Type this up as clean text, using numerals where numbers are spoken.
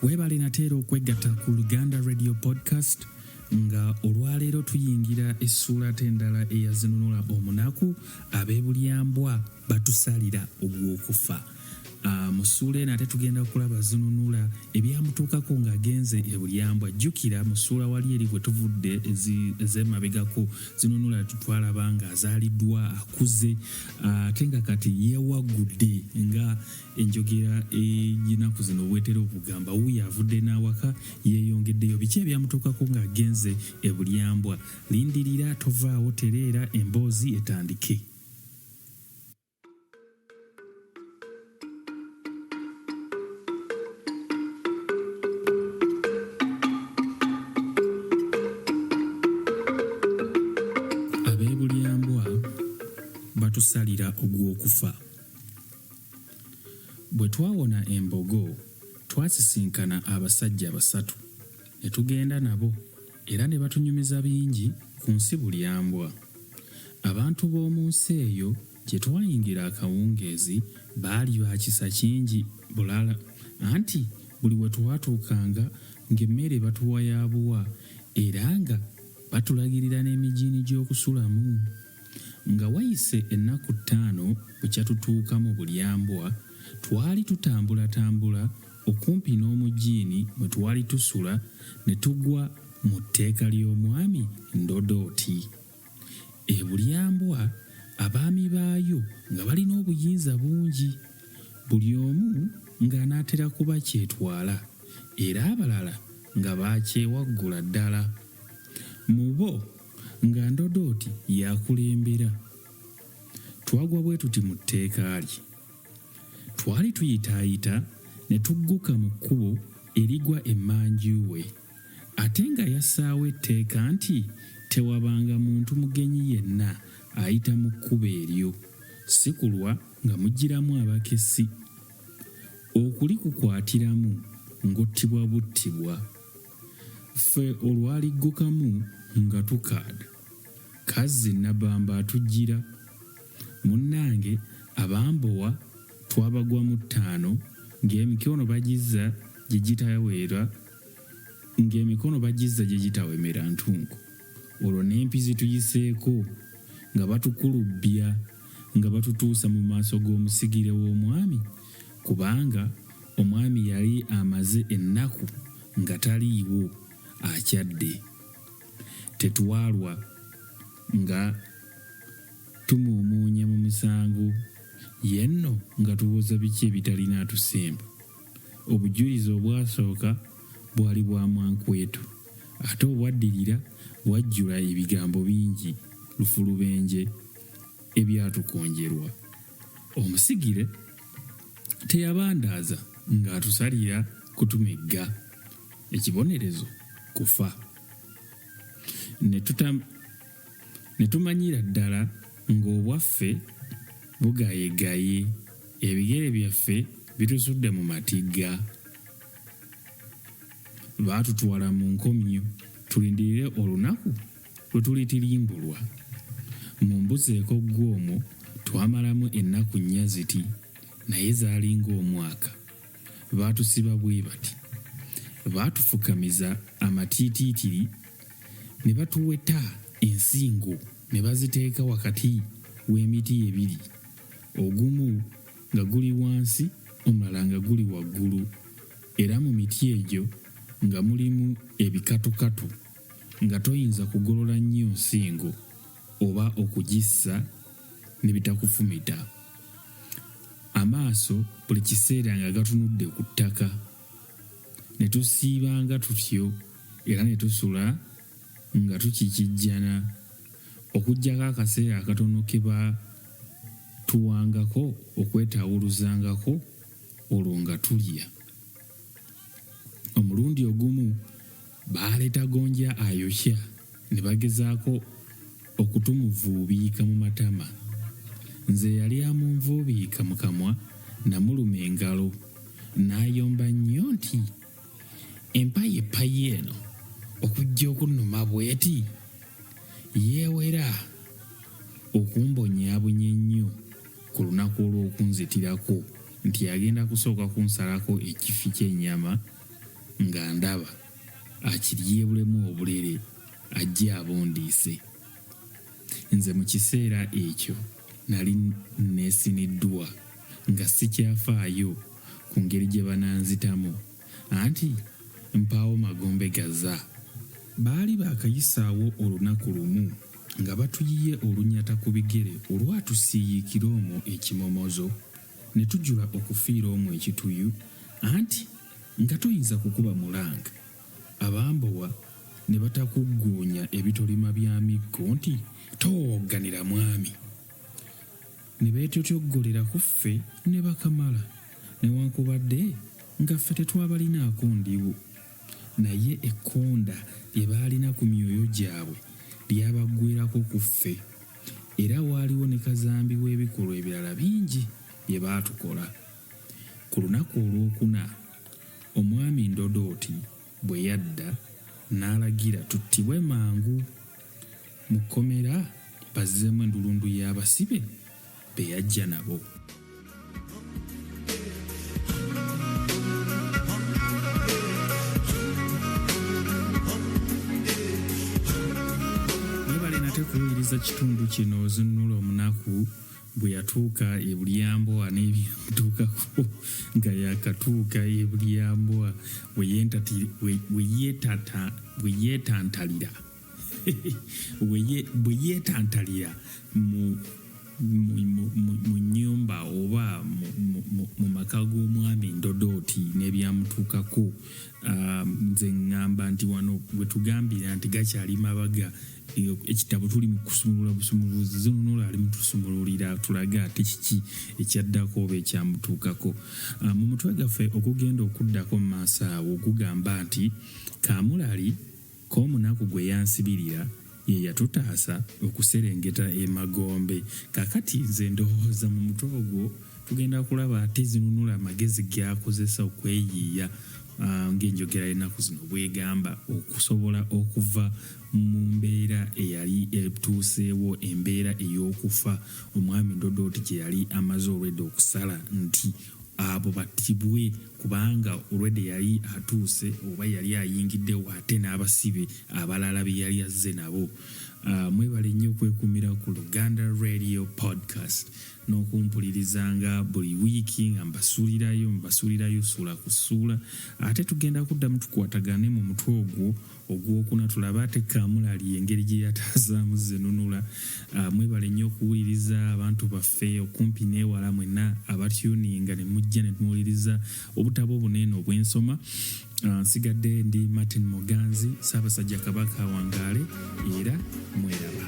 Webale nateera okwegatta ku Luganda Radio Podcast nga olwaleero tuyingira essuula endala eya Zinunula Omunaku ab'e Bulyambwa Batusalira Ogwokufa. Mu ssuula eno ate tugenda okulaba Zinunula ebyamutuukako ng'agenze e Bulyambwa. Jjukira mu ssuula wali eri gwe tuvudde ez'emabegako Zinunula twalaba ng'azaaliddwa akuze ate nga kati yeewaggudde nga enjogera y'ennaku zino bwetera okugamba wuuyo avudde n'awaka yeeyongeddeyo. Biki ebyamutuukako ng'agenze e Bulyambwa? Lindirira tovaawo tereera emboozi etandike. Ab'e Bulyambwa Batusalira Ogwokufa. Bwe twawona embogo twasisinkana abasajja basatu ne tugenda nabo era ne batunyumiza bingi ku nsi Bulyambwa. Abantu b'omu nsi eyo gye twayingira akawungeezi baali ba kisa kingi bulala anti buli we twatuukanga ng'emmere batuwa ya buwa era nga batulagirira n'emigiini gy'okusulamu. Nga wayise ennaku 5 bukya tutuuka mu Bulyambwa, twali tutambula okumpi n'omugiini mwe twali tusula ne tugwa mu tteeka ly'omwami Ndodooti. E Bulyambwa abaami baayo nga balina obuyinza bungi, buli omu ng'anaatera kuba kyetwala era abalala nga baakyewaggula ddala. Mu bo nga Ndodooti yakulembera. Twagwa bwe tuti mu tteeka lye. Twali tuyitaayita ne tugguka mu kkubo erigwa emmanjuwe ate nga yassaawo etteeka nti tewabanga muntu mugenyi yenna ayita mu kkubo eryo, si kulwa nga mugiramu abakessi. Okulikukwatiramu ng'ottibwa buttibwa. Ffe olwaliggukamu nga tukaada kazzi nabamba atujjira. Munnange abambowa twabagwamu 5 ng'emikono bagizza gye gitawemera ntungo. Olwo n'empizi tuyiseeko nga batukulubbya nga batutuusa mu maaso g'omusigire w'omwami, kubanga omwami yali amaze ennaku nga taliiwo akyadde. Tetwalwa nga tumuumuunya mu misango yenno nga tubuuza biki ebitalina atusemba. Obujulizi obwasooka bwali bwa mwankwetu ate obwaddirira bwajjula ebigambo bingi lufulubenje ebyatukonjerwa. Omusigire teyabandaaza ng'atusalira kutumegga, ekibonerezo kufa. Ne tumanyira ddala ng'obwaffe bugayegaye, ebigere byaffe bitusudde mu matigga. Baatutwala mu nkomyo tulindirire olunaku lwe tulitirimbulwa. Mu mbuzeeko gw'omwo twamalamu ennaku 4 ziti naye zaali ng'omwaka. Baatusiba bwe bati, baatufukamiza amatiitiitiri ne batuweta ensingo ne baziteeka wakati w'emiti ebiri, ogumu nga guli wansi omulala nga guli waggulu, era mu miti egyo nga mulimu ebikatukatu nga toyinza kugolola nnyo nsingo oba okugissa ne bitakufumita. Amaaso buli kiseera nga gatunudde ku ttaka. Ne tusiibanga tutyo era ne tusula nga tukikijjana okuggyako akaseera akatono ke tuwangako okwetawuluzangako olwo nga tulya. Omulundi ogumu baaleeta gonja ayokya ne bagezaako okutumuvuubiika mu matama. Nze yali amunvuubiika mu kamwa namuluma engalo n'ayomba nnyo nti, "Empayi eno okujja okunnuma bweti?" Yeewera okumbonyaabonya ennyo ku lunaku olw'okunzitirako nti agenda kusooka kunsalako ekifi ky'ennyama nga ndaba akiryebulemu obulere ajje abundiise. Nze mu kiseera ekyo nali neesiniddwa nga sikyafaayo ku ngeri gye bananzitamu anti mpaawo magombe gaza. Baali baakayisaawo olunaku lumu nga batuyiye olunyata ku bigere olwatusiiyikira omwo ekimomozo ne tujula okufiira omwo ekituyu anti nga toyinza kukuba mulanga. Abambowa ne batakugguunya ebitolima bya mikko nti towogganira mwami. Ne beetyotyogolera ku ffe ne bakamala newankubadde nga ffe tetwabalinaako ndiwo. Naye ekkonda lye baalina ku myoyo gyabwe lyabaggweerako ku ffe era waaliwo ne kazambi w'ebikolwa ebirala bingi bye baatukola. Ku lunaku olwokuna omwami Ndodooti bwe yadda n'alagira tuttibwe mangu. Mu kkomera bazzeemu endulundu y'abasibe be yajja nabo. Mwebale nate kuwuliriza kitundu kino Zinunula Omunaku bwe yatuuka e Bulyambwa n'ebyamutuukako nga yakatuuka e Bulyambwa bwe yeetantalira mu nnyumba oba mu maka g'omwami Ndodooti n'ebyamutuukako. Nze ŋŋamba nti wano bwe tugambira nti gakyali mabaga ekitabo tuli mu kusumulula busumuluzi. Zinunula ali mutusumululira tulaga ate kiki ekyaddako oba ekyamutuukako. Mu mutwe gaffe okugenda okuddako mu maaso awo okugamba nti kaamulali k'omunaku gwe yansibirira ye yatutaasa okuserengeta emagombe. Kaakati nze ndowooza mu mutwe ogwo tugenda kulaba ate Zinunula amagezi g'akozesa okweyiiya ng'enjogera y'ennaku zino bwegamba okusobola okuva mu mbeera eyali etuuseewo embeera ey'okufa. Omwami Ndodooti gye yali amaze olwedde okusala nti abo battibwe kubanga olwedde yali atuuse oba yali ayingiddewo ate n'abasibe abalala be yali azze nabo. Mwebale nnyo okwekuumira ku Luganda Radio Podcast n'okumpulirizanga buli wiiki nga mbasuulirayo suula ku suula. Ate tugenda kuddamu tukwatagane mu mutwe ogwo ogwokuna tulabe ate kaamulali engeri gye yataazaamu Zinunula. Mwebale nnyo okuwuliriza abantu baffe okumpi n'ewala mwenna abatyuninga ne mujja ne tumuwuliriza obutabo obunene obw'ensoma. Nsigadde ndi Martin Muganzi, Ssaabasajja Kabaka Wangaale era mweraba.